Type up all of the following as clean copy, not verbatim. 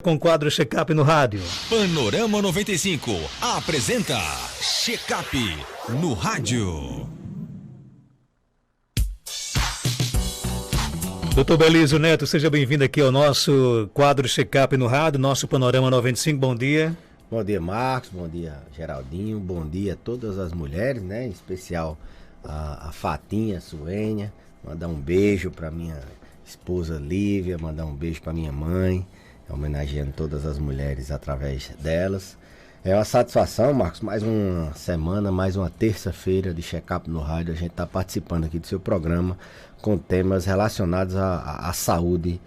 Com o quadro Check-up no rádio. Panorama 95 apresenta Check-up no rádio. Doutor Belísio Neto, seja bem-vindo aqui ao nosso quadro Check-up no rádio, nosso Panorama 95, bom dia. Bom dia, Marcos, bom dia, Geraldinho, bom dia a todas as mulheres, né? Em especial a Fatinha, a Suênia, mandar um beijo para minha esposa Lívia, mandar um beijo para minha mãe, homenageando todas as mulheres através delas. É uma satisfação, Marcos, mais uma semana, mais uma terça-feira de Check-up no rádio. A gente está participando aqui do seu programa com temas relacionados à saúde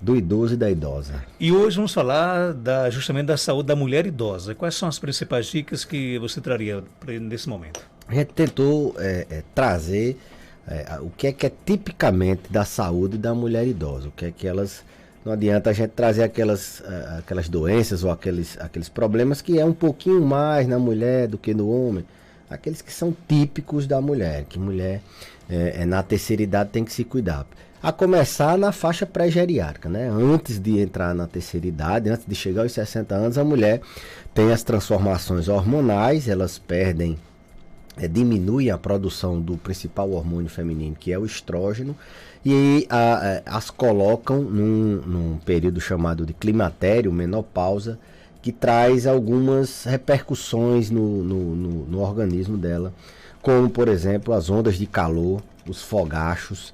do idoso e da idosa. E hoje vamos falar justamente da saúde da mulher idosa. Quais são as principais dicas que você traria nesse momento? A gente tentou trazer o que é tipicamente da saúde da mulher idosa, o que é que elas... Não adianta a gente trazer aquelas doenças ou aqueles problemas que é um pouquinho mais na mulher do que no homem. Aqueles que são típicos da mulher, que mulher na terceira idade tem que se cuidar. A começar na faixa pré-geriátrica, né? Antes de entrar na terceira idade, antes de chegar aos 60 anos, a mulher tem as transformações hormonais, elas perdem, diminuem a produção do principal hormônio feminino, que é o estrógeno, e as colocam num período chamado de climatério, menopausa, que traz algumas repercussões no organismo dela, como, por exemplo, as ondas de calor, os fogachos,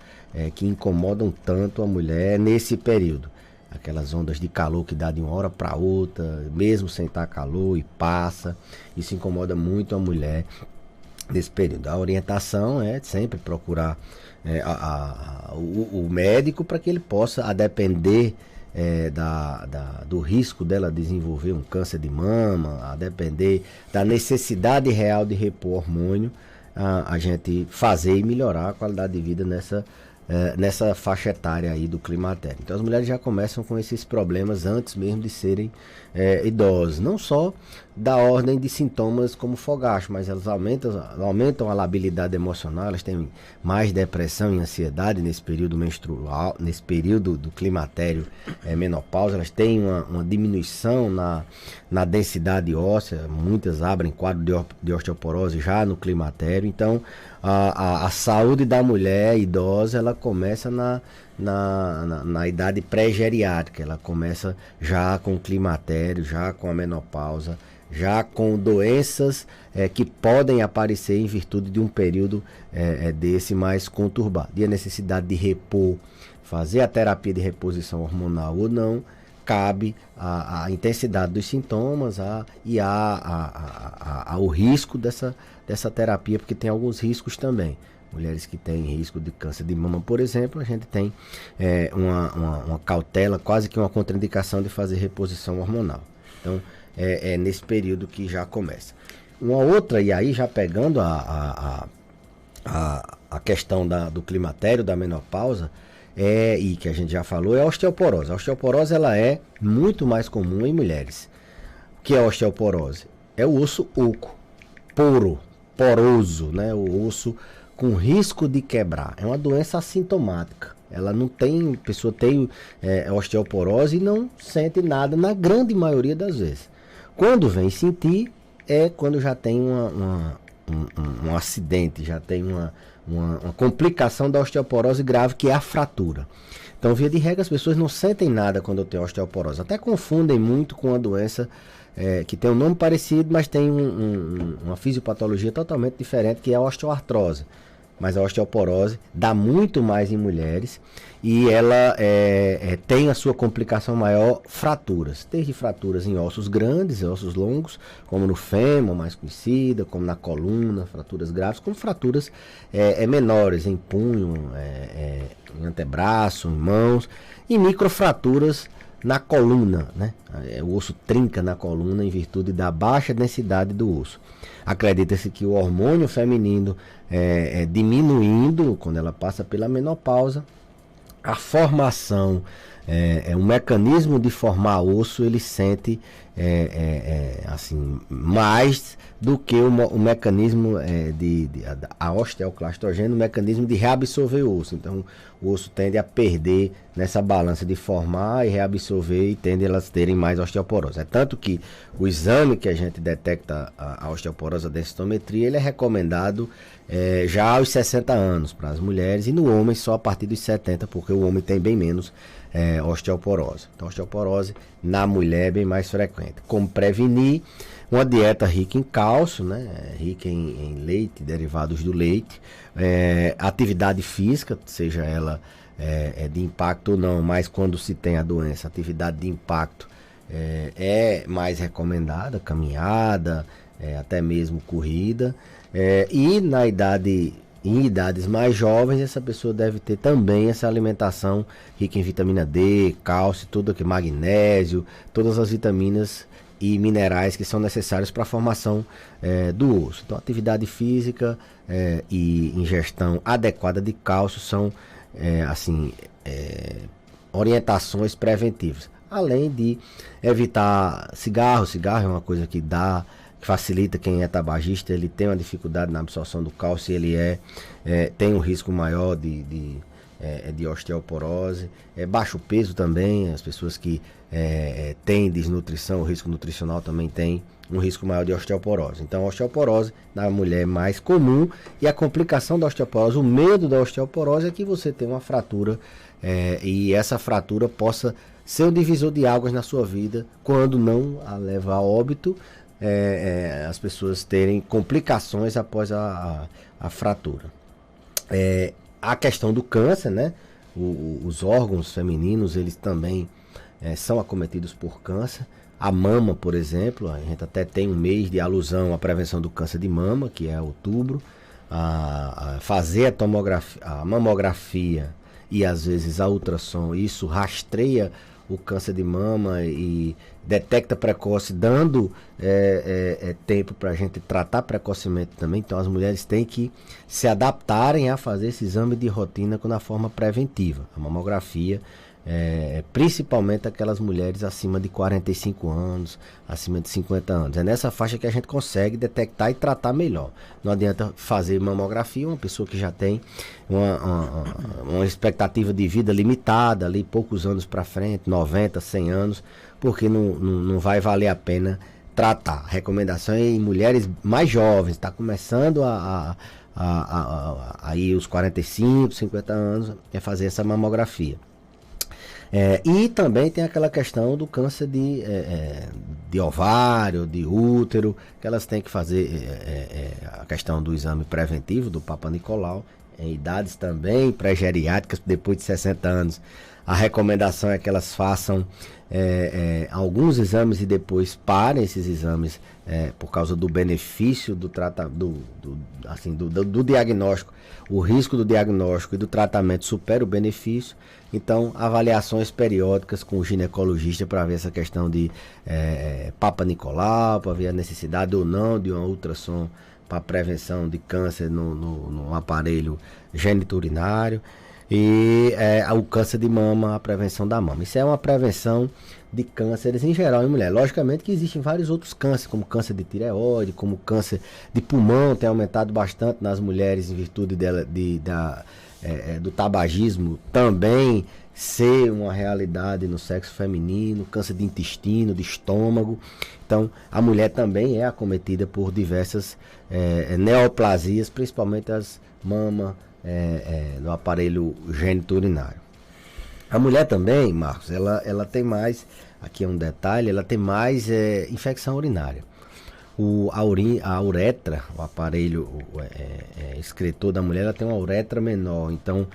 que incomodam tanto a mulher nesse período. Aquelas ondas de calor que dá de uma hora para outra, mesmo sem estar calor, e passa. Isso incomoda muito a mulher nesse período. A orientação é sempre procurar o médico para que ele possa, a depender do risco dela desenvolver um câncer de mama, a depender da necessidade real de repor hormônio, a gente fazer e melhorar a qualidade de vida nessa faixa etária aí do climatério. Então as mulheres já começam com esses problemas antes mesmo de serem idosas, não só da ordem de sintomas como fogacho, mas elas aumentam a labilidade emocional, elas têm mais depressão e ansiedade nesse período menstrual, nesse período do climatério menopausa, elas têm uma diminuição na densidade óssea, muitas abrem quadro de osteoporose já no climatério. Então a saúde da mulher idosa, ela começa na idade pré-geriátrica, ela começa já com o climatério, já com a menopausa, já com doenças que podem aparecer em virtude de um período desse mais conturbado. E a necessidade de repor, fazer a terapia de reposição hormonal ou não, cabe à intensidade dos sintomas e ao risco dessa terapia, porque tem alguns riscos também. Mulheres que têm risco de câncer de mama, por exemplo, a gente tem uma cautela, quase que uma contraindicação de fazer reposição hormonal. Então, é nesse período que já começa. Uma outra, e aí já pegando a questão do climatério, da menopausa, e que a gente já falou, é a osteoporose. A osteoporose, ela é muito mais comum em mulheres. O que é a osteoporose? É o osso oco, poroso, né? O osso com risco de quebrar. É uma doença assintomática. Ela não tem, a pessoa tem osteoporose e não sente nada na grande maioria das vezes. Quando vem sentir, é quando já tem um acidente, já tem uma complicação da osteoporose grave, que é a fratura. Então, via de regra, as pessoas não sentem nada quando tem osteoporose. Até confundem muito com a doença que tem um nome parecido, mas tem uma fisiopatologia totalmente diferente, que é a osteoartrose. Mas a osteoporose dá muito mais em mulheres e ela tem a sua complicação maior, fraturas. Desde fraturas em ossos grandes, ossos longos, como no fêmur, mais conhecida, como na coluna, fraturas graves, como fraturas menores, em punho, em antebraço, em mãos, e microfraturas na coluna, né? O osso trinca na coluna em virtude da baixa densidade do osso. Acredita-se que o hormônio feminino diminuindo quando ela passa pela menopausa, a formação um mecanismo de formar osso, ele sente assim, mais do que o mecanismo a osteoclastogênese, o mecanismo de reabsorver o osso. Então o osso tende a perder nessa balança de formar e reabsorver, e tende elas terem mais osteoporose. É tanto que o exame que a gente detecta a osteoporose, a densitometria, ele é recomendado já aos 60 anos para as mulheres, e no homem só a partir dos 70, porque o homem tem bem menos osteoporose. Então, a osteoporose na mulher é bem mais frequente. Como prevenir? Uma dieta rica em cálcio, né? Rica em leite, derivados do leite, atividade física, seja ela de impacto ou não, mas quando se tem a doença, atividade de impacto é mais recomendada, caminhada, até mesmo corrida, e em idades mais jovens, essa pessoa deve ter também essa alimentação rica em vitamina D, cálcio, tudo aqui, magnésio, todas as vitaminas e minerais que são necessários para a formação do osso. Então, atividade física e ingestão adequada de cálcio são orientações preventivas. Além de evitar cigarro. Cigarro é uma coisa que facilita quem é tabagista, ele tem uma dificuldade na absorção do cálcio, ele tem um risco maior de osteoporose. Baixo peso também, as pessoas que têm desnutrição, o risco nutricional também tem um risco maior de osteoporose. Então, a osteoporose na mulher é mais comum, e a complicação da osteoporose, o medo da osteoporose é que você tem uma fratura, e essa fratura possa ser um divisor de águas na sua vida, quando não a leva a óbito, as pessoas terem complicações após a fratura. A questão do câncer, né? Os órgãos femininos, eles também são acometidos por câncer. A mama, por exemplo, a gente até tem um mês de alusão à prevenção do câncer de mama, que é outubro. Fazer a mamografia e às vezes a ultrassom, isso rastreia o câncer de mama e detecta precoce, dando tempo para a gente tratar precocemente também. Então, as mulheres têm que se adaptarem a fazer esse exame de rotina na forma preventiva. A mamografia, principalmente aquelas mulheres acima de 45 anos, acima de 50 anos. É nessa faixa que a gente consegue detectar e tratar melhor. Não adianta fazer mamografia uma pessoa que já tem uma expectativa de vida limitada, ali poucos anos para frente, 90, 100 anos, porque não vai valer a pena tratar. Recomendação é em mulheres mais jovens, está começando aí os 45, 50 anos, fazer essa mamografia. E também tem aquela questão do câncer de ovário, de útero, que elas têm que fazer a questão do exame preventivo do Papa Nicolau, em idades também pré-geriátricas, depois de 60 anos. A recomendação é que elas façam alguns exames e depois parem esses exames por causa do benefício do diagnóstico. O risco do diagnóstico e do tratamento supera o benefício. Então, avaliações periódicas com o ginecologista para ver essa questão de Papa Nicolau, para ver a necessidade ou não de uma ultrassom para prevenção de câncer no aparelho geniturinário. E o câncer de mama, a prevenção da mama. Isso é uma prevenção de cânceres em geral em mulher. Logicamente que existem vários outros cânceres, como câncer de tireoide, como câncer de pulmão, tem aumentado bastante nas mulheres em virtude do tabagismo também ser uma realidade no sexo feminino, câncer de intestino, de estômago. Então, a mulher também é acometida por diversas neoplasias, principalmente as mamas, no aparelho geniturinário. A mulher também, Marcos, ela tem mais, aqui é um detalhe, ela tem mais infecção urinária. A uretra, o aparelho excretor da mulher, ela tem uma uretra menor. Então,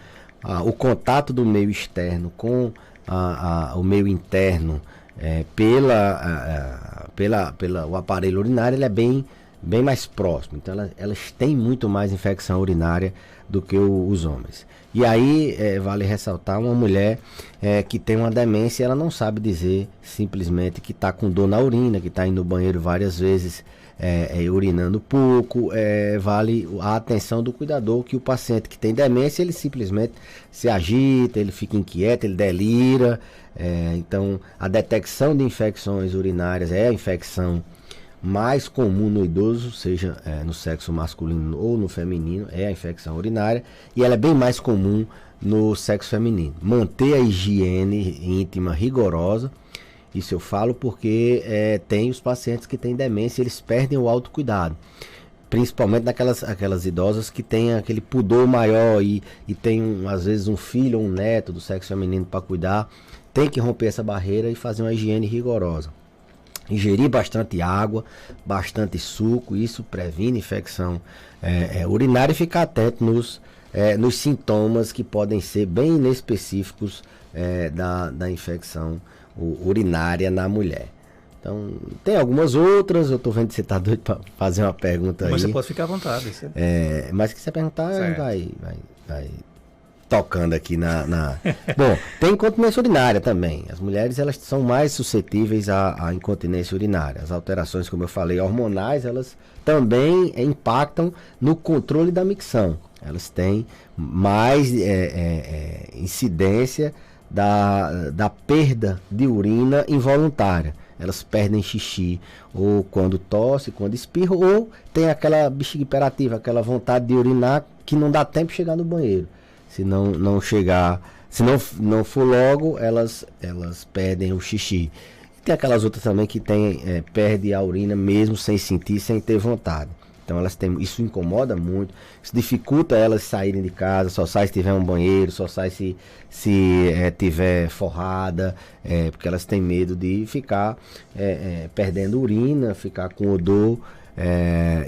o contato do meio externo com o meio interno pelo aparelho urinário, ele é bem bem mais próximo. Então elas têm muito mais infecção urinária do que os homens. E aí vale ressaltar uma mulher que tem uma demência, ela não sabe dizer simplesmente que está com dor na urina, que está indo no banheiro várias vezes, urinando pouco. Vale a atenção do cuidador, que o paciente que tem demência, ele simplesmente se agita, ele fica inquieto, ele delira. Então a detecção de infecções urinárias é a infecção mais comum no idoso, seja no sexo masculino ou no feminino, é a infecção urinária, e ela é bem mais comum no sexo feminino. Manter a higiene íntima rigorosa, isso eu falo porque tem os pacientes que têm demência, eles perdem o autocuidado, principalmente aquelas idosas que têm aquele pudor maior e tem às vezes um filho ou um neto do sexo feminino para cuidar, tem que romper essa barreira e fazer uma higiene rigorosa. Ingerir bastante água, bastante suco, isso previne infecção urinária, e ficar atento nos sintomas que podem ser bem inespecíficos da infecção urinária na mulher. Então, tem algumas outras, eu estou vendo que você está doido para fazer uma pergunta aí. Mas você pode ficar à vontade. Mas se você perguntar, vai tocando aqui Bom, tem incontinência urinária também. As mulheres, elas são mais suscetíveis à incontinência urinária. As alterações, como eu falei, hormonais, elas também impactam no controle da micção. Elas têm mais incidência da perda de urina involuntária. Elas perdem xixi, ou quando tosse, quando espirra, ou tem aquela bexiga hiperativa, aquela vontade de urinar que não dá tempo de chegar no banheiro. Se não for logo, elas perdem o xixi. Tem aquelas outras também que perde a urina mesmo sem sentir, sem ter vontade. Então isso incomoda muito, isso dificulta elas saírem de casa, só sai se tiver um banheiro, só sai se tiver forrada, porque elas têm medo de ficar perdendo urina, ficar com odor.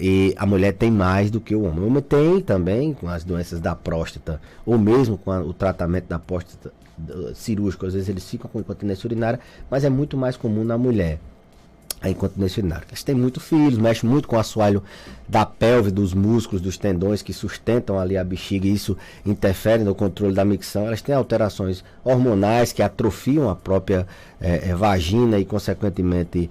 E a mulher tem mais do que o homem. O homem tem também com as doenças da próstata, ou mesmo com o tratamento da próstata cirúrgico, às vezes eles ficam com incontinência urinária, mas é muito mais comum na mulher a incontinência urinária. Eles têm muito filhos, mexe muito com o assoalho da pelve, dos músculos, dos tendões que sustentam ali a bexiga, e isso interfere no controle da micção. Elas têm alterações hormonais que atrofiam a própria vagina e, consequentemente,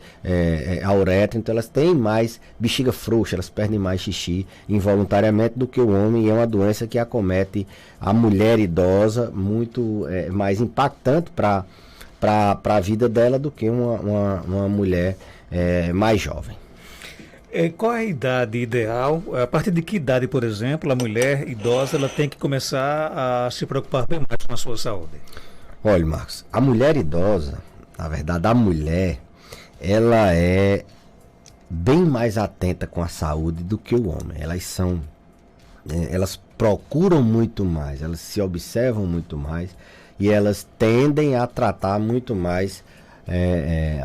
a uretra. Então, elas têm mais bexiga frouxa, elas perdem mais xixi involuntariamente do que o homem, e é uma doença que acomete a mulher idosa, muito mais impactante para a vida dela do que uma mulher mais jovem. Qual é a idade ideal? A partir de que idade, por exemplo, a mulher idosa ela tem que começar a se preocupar bem mais com a sua saúde? Olha, Marcos, a mulher idosa, na verdade, a mulher, ela é bem mais atenta com a saúde do que o homem. Elas procuram muito mais, elas se observam muito mais, e elas tendem a tratar muito mais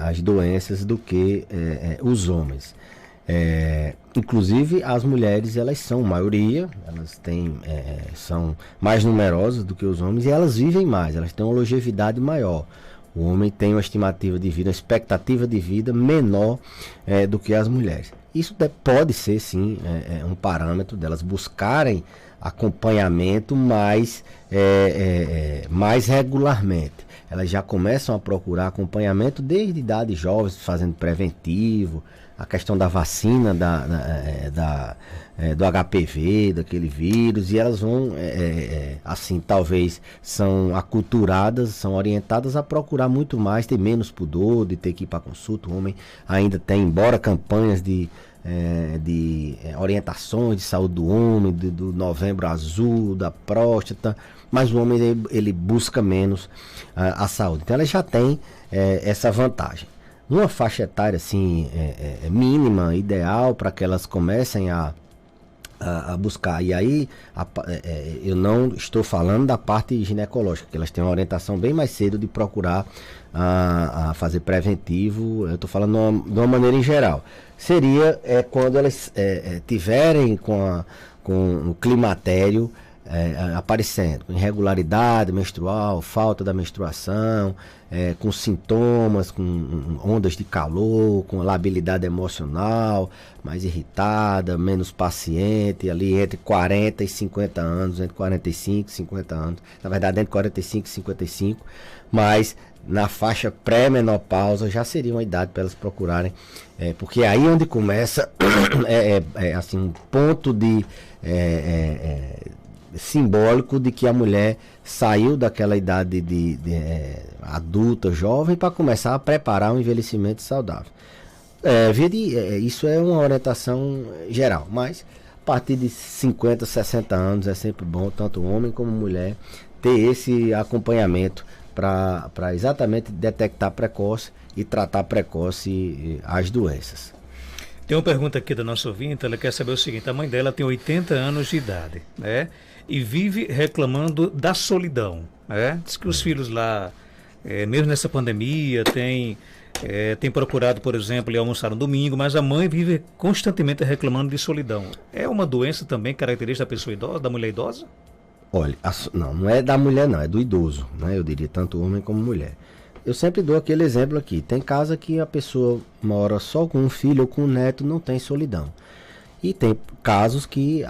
as doenças do que os homens. Inclusive as mulheres, elas são maioria, elas são mais numerosas do que os homens, e elas vivem mais, elas têm uma longevidade maior. O homem tem uma estimativa de vida, uma expectativa de vida menor do que as mulheres. Isso pode ser sim um parâmetro delas buscarem acompanhamento mais regularmente. Elas já começam a procurar acompanhamento desde idades jovens, fazendo preventivo, a questão da vacina do HPV, daquele vírus, e elas vão, assim, talvez são aculturadas, são orientadas a procurar muito mais, ter menos pudor de ter que ir para consulta. O homem ainda tem, embora campanhas de orientações de saúde do homem, do Novembro Azul, da próstata, mas o homem ele busca menos a saúde. Então ela já tem essa vantagem. Numa faixa etária assim, mínima, ideal, para que elas comecem a buscar. E aí eu não estou falando da parte ginecológica, que elas têm uma orientação bem mais cedo de procurar a fazer preventivo. Eu estou falando de uma maneira em geral. Seria quando elas tiverem com o climatério, aparecendo, com irregularidade menstrual, falta da menstruação, com sintomas, com ondas de calor, com labilidade emocional, mais irritada, menos paciente, ali entre 40 e 50 anos, entre 45 e 50 anos, na verdade entre 45 e 55, mas na faixa pré-menopausa já seria uma idade para elas procurarem, porque é aí onde começa assim, um ponto de simbólico de que a mulher saiu daquela idade de adulta, jovem, para começar a preparar um envelhecimento saudável. Isso é uma orientação geral, mas a partir de 50, 60 anos é sempre bom, tanto homem como mulher, ter esse acompanhamento para exatamente detectar precoce e tratar precoce as doenças. Tem uma pergunta aqui da nossa ouvinte, ela quer saber o seguinte: a mãe dela tem 80 anos de idade, né? E vive reclamando da solidão, né? Diz que os filhos lá, mesmo nessa pandemia, tem procurado, por exemplo, ir almoçar no domingo, mas a mãe vive constantemente reclamando de solidão. É uma doença também característica da pessoa idosa, da mulher idosa? Olha, não é da mulher não, é do idoso, né? Eu diria tanto homem como mulher. Eu sempre dou aquele exemplo aqui. Tem casa que a pessoa mora só com um filho ou com um neto, não tem solidão. E tem casos que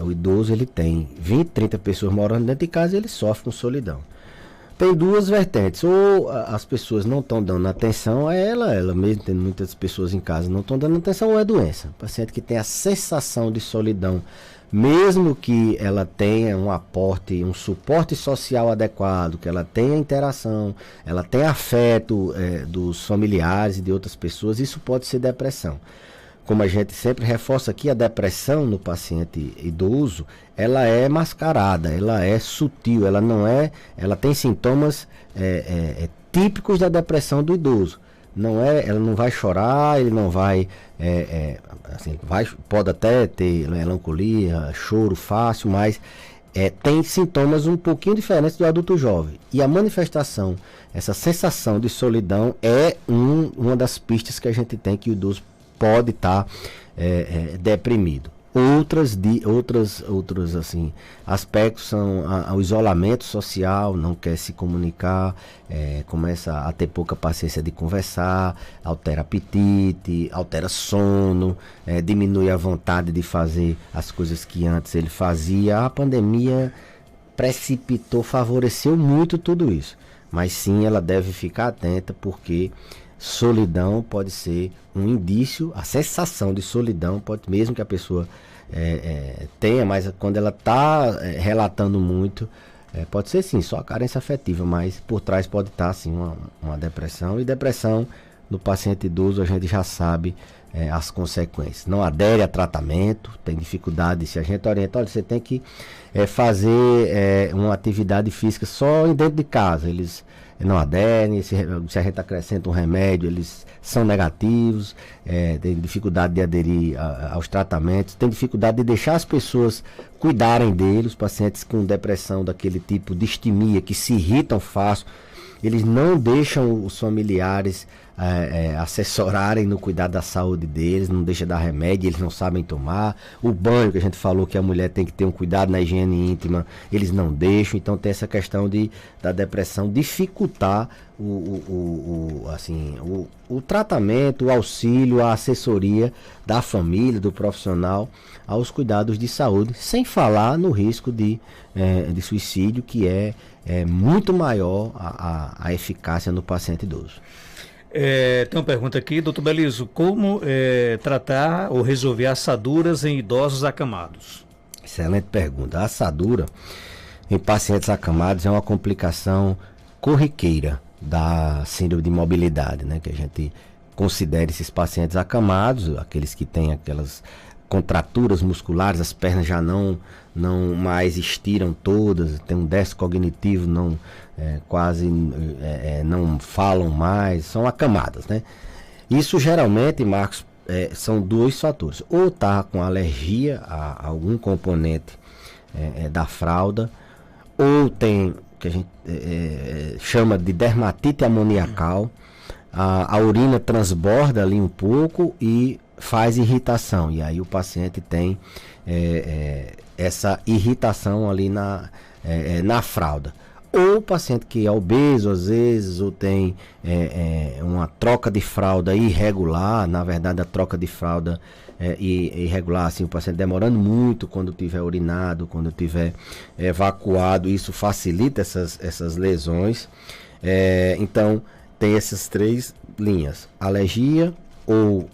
o idoso ele tem 20, 30 pessoas morando dentro de casa e ele sofre com solidão. Tem duas vertentes. Ou as pessoas não estão dando atenção a ela mesmo tendo muitas pessoas em casa não estão dando atenção, ou é doença. O paciente que tem a sensação de solidão, mesmo que ela tenha um aporte, um suporte social adequado, que ela tenha interação, ela tenha afeto dos familiares e de outras pessoas, isso pode ser depressão. Como a gente sempre reforça aqui, a depressão no paciente idoso, ela é mascarada, ela é sutil, ela tem sintomas típicos da depressão do idoso. Ela não vai chorar, ele não vai, pode até ter melancolia, choro fácil, mas tem sintomas um pouquinho diferentes do adulto jovem. E a manifestação, essa sensação de solidão é uma das pistas que a gente tem que o idoso pode estar deprimido. Outros assim, aspectos são o isolamento social, não quer se comunicar, começa a ter pouca paciência de conversar, altera apetite, altera sono, diminui a vontade de fazer as coisas que antes ele fazia. A pandemia favoreceu muito tudo isso, mas sim, ela deve ficar atenta, porque solidão pode ser um indício, a sensação de solidão pode, mesmo que a pessoa tenha, mas quando ela está relatando muito, pode ser sim, só a carência afetiva, mas por trás pode estar sim uma depressão. E depressão no paciente idoso a gente já sabe as consequências. Não adere a tratamento, tem dificuldade. Se a gente orienta, olha, você tem que fazer uma atividade física só dentro de casa, eles não aderem. Se a gente acrescenta um remédio, eles são negativos, tem dificuldade de aderir aos tratamentos, tem dificuldade de deixar as pessoas cuidarem deles. Os pacientes com depressão daquele tipo, distimia, que se irritam fácil, eles não deixam os familiares assessorarem no cuidado da saúde deles, não deixam dar remédio, eles não sabem tomar. O banho, que a gente falou que a mulher tem que ter um cuidado na higiene íntima, eles não deixam. Então tem essa questão da depressão dificultar o tratamento, o auxílio, a assessoria da família, do profissional aos cuidados de saúde, sem falar no risco de suicídio, que é muito maior a eficácia no paciente idoso. Tem uma pergunta aqui, doutor Belizo: como tratar ou resolver assaduras em idosos acamados? Excelente pergunta. A assadura em pacientes acamados é uma complicação corriqueira da síndrome de mobilidade, né? Que a gente considera esses pacientes acamados, aqueles que têm aquelas contraturas musculares, as pernas já não mais estiram todas, tem um déficit cognitivo, não falam mais, são acamadas, né? Isso geralmente, Marcos, são dois fatores: ou tá com alergia a algum componente da fralda, ou tem que a gente chama de dermatite amoniacal, a urina transborda ali um pouco e faz irritação, e aí o paciente tem essa irritação ali na fralda. Ou o paciente que é obeso, às vezes, ou tem uma troca de fralda irregular. Na verdade, a troca de fralda irregular, assim, o paciente demorando muito quando tiver urinado, quando tiver evacuado, isso facilita essas lesões. Então, tem essas 3 linhas: alergia ou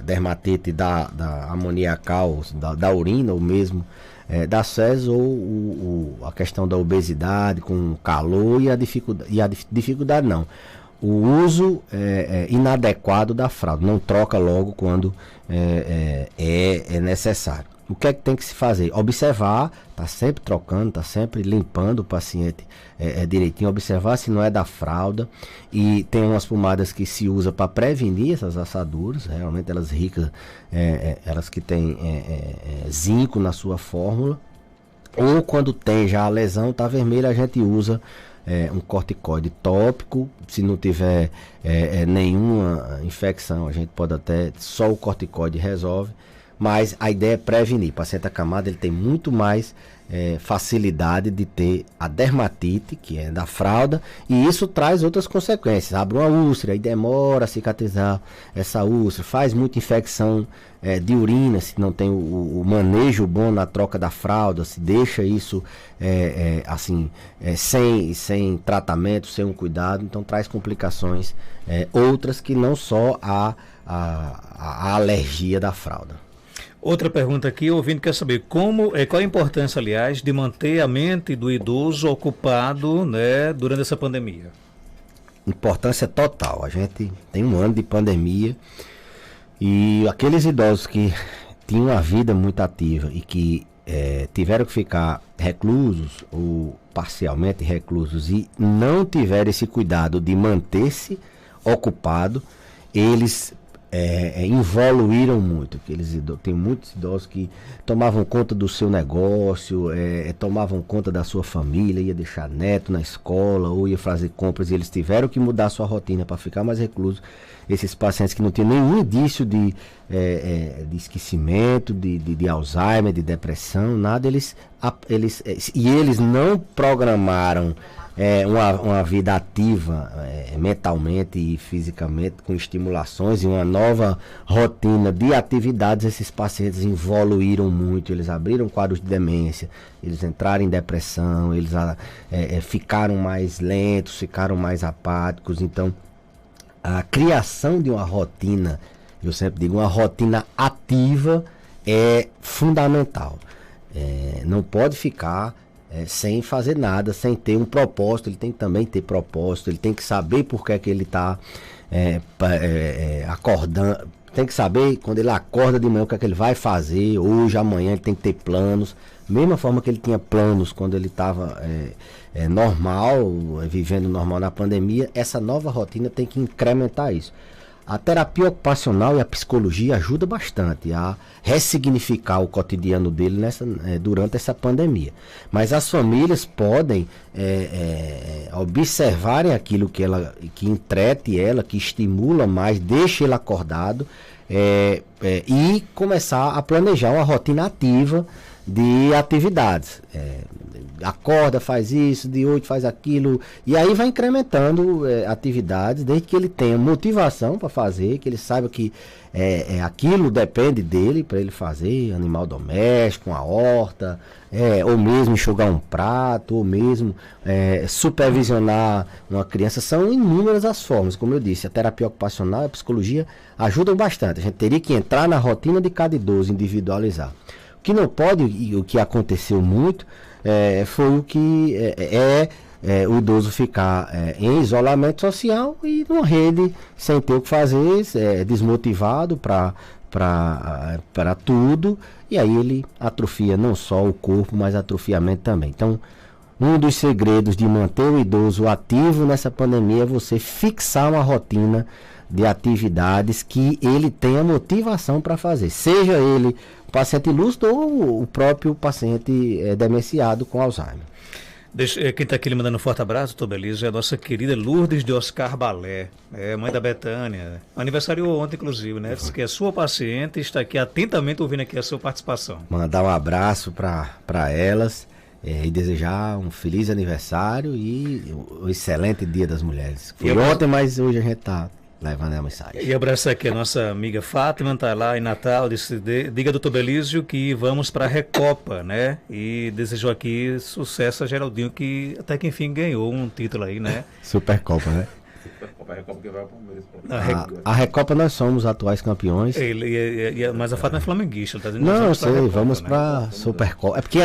dermatite da amoniacal, da urina, ou mesmo das fezes, ou a questão da obesidade com calor e a dificuldade não. O uso inadequado da fralda, não troca logo quando é necessário. O que é que tem que se fazer? Observar, tá sempre trocando, tá sempre limpando o paciente direitinho, observar se não é da fralda. E tem umas pomadas que se usa para prevenir essas assaduras, realmente elas ricas, elas que têm zinco na sua fórmula. Ou quando tem já a lesão, tá vermelha, a gente usa um corticoide tópico. Se não tiver nenhuma infecção, a gente pode até, só o corticoide resolve. Mas a ideia é prevenir. O paciente acamado, ele tem muito mais facilidade de ter a dermatite, que é da fralda, e isso traz outras consequências. Abre uma úlcera e demora a cicatrizar essa úlcera, faz muita infecção de urina, se não tem o manejo bom na troca da fralda, se deixa isso sem tratamento, sem um cuidado, então traz complicações outras que não só a alergia da fralda. Outra pergunta aqui, o ouvinte quer saber qual a importância, aliás, de manter a mente do idoso ocupado, né, durante essa pandemia. Importância total. A gente tem um ano de pandemia e aqueles idosos que tinham uma vida muito ativa e que tiveram que ficar reclusos ou parcialmente reclusos e não tiveram esse cuidado de manter-se ocupado, eles evoluíram muito. Tem muitos idosos que tomavam conta do seu negócio, tomavam conta da sua família, ia deixar neto na escola ou ia fazer compras, e eles tiveram que mudar a sua rotina para ficar mais reclusos. Esses pacientes que não tinham nenhum indício de esquecimento, de Alzheimer, de depressão, nada, eles não programaram uma vida ativa mentalmente e fisicamente, com estimulações e uma nova rotina de atividades. Esses pacientes evoluíram muito, eles abriram quadros de demência, eles entraram em depressão, eles ficaram mais lentos, ficaram mais apáticos. Então, a criação de uma rotina, eu sempre digo, uma rotina ativa é fundamental. Não pode ficar sem fazer nada, sem ter um propósito. Ele tem que também ter propósito, ele tem que saber por que ele está acordando, tem que saber quando ele acorda de manhã o que é que ele vai fazer, hoje, amanhã, ele tem que ter planos, mesma forma que ele tinha planos quando ele estava normal, vivendo normal na pandemia. Essa nova rotina tem que incrementar isso. A terapia ocupacional e a psicologia ajudam bastante a ressignificar o cotidiano dele durante essa pandemia. Mas as famílias podem observarem aquilo que entrete ela, que estimula mais, deixa ele acordado, e começar a planejar uma rotina ativa de atividades. Acorda, faz isso, de 8 faz aquilo, e aí vai incrementando atividades, desde que ele tenha motivação para fazer, que ele saiba que aquilo depende dele para ele fazer, animal doméstico, uma horta, ou mesmo enxugar um prato, ou mesmo supervisionar uma criança. São inúmeras as formas, como eu disse, a terapia ocupacional e a psicologia ajudam bastante. A gente teria que entrar na rotina de cada idoso, individualizar. O que não pode, e o que aconteceu muito, foi o que o idoso ficar em isolamento social e numa rede sem ter o que fazer, desmotivado para tudo, e aí ele atrofia não só o corpo, mas atrofia a mente também. Então, um dos segredos de manter o idoso ativo nessa pandemia é você fixar uma rotina de atividades que ele tenha motivação para fazer, seja ele paciente lúcido ou o próprio paciente demenciado com Alzheimer. Quem está aqui lhe mandando um forte abraço, Tobelizo, é a nossa querida Lourdes de Oscar Balé, mãe da Betânia. Aniversário ontem, inclusive, né? Diz que é sua paciente e está aqui atentamente ouvindo aqui a sua participação. Mandar um abraço para elas e desejar um feliz aniversário e um excelente Dia das Mulheres. Foi ontem, mas hoje a gente está levando a mensagem. E abraçar aqui a nossa amiga Fátima, está lá em Natal, diga do Tobelísio que vamos para a Recopa, né? E desejou aqui sucesso a Geraldinho, que até que enfim ganhou um título aí, né? Supercopa, né? A Recopa que vai para o Palmeiras. A Recopa nós somos atuais campeões. Mas a Fátima é flamenguista, ele tá dizendo Não, eu sei, Recopa, vamos né? para Supercopa. É porque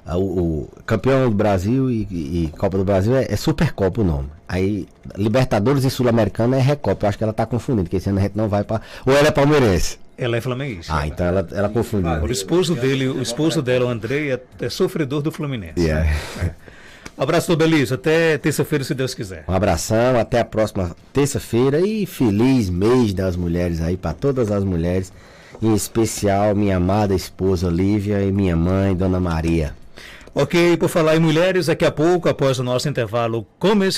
o campeão do Brasil e Copa do Brasil é Supercopa o nome. Aí Libertadores e Sul-Americana é Recopa. Eu acho que ela tá confundindo, porque esse ano a gente não vai para. Ou ela é palmeirense? Ela é flamenguista. Ah, então ela confundiu. O esposo dela, o Andrei, é sofredor do Fluminense. Yeah. Abraço, Tobelizo. Até terça-feira, se Deus quiser. Um abração, até a próxima terça-feira e feliz mês das mulheres aí para todas as mulheres, em especial minha amada esposa Lívia e minha mãe, Dona Maria. Ok, por falar em mulheres, daqui a pouco, após o nosso intervalo comercial.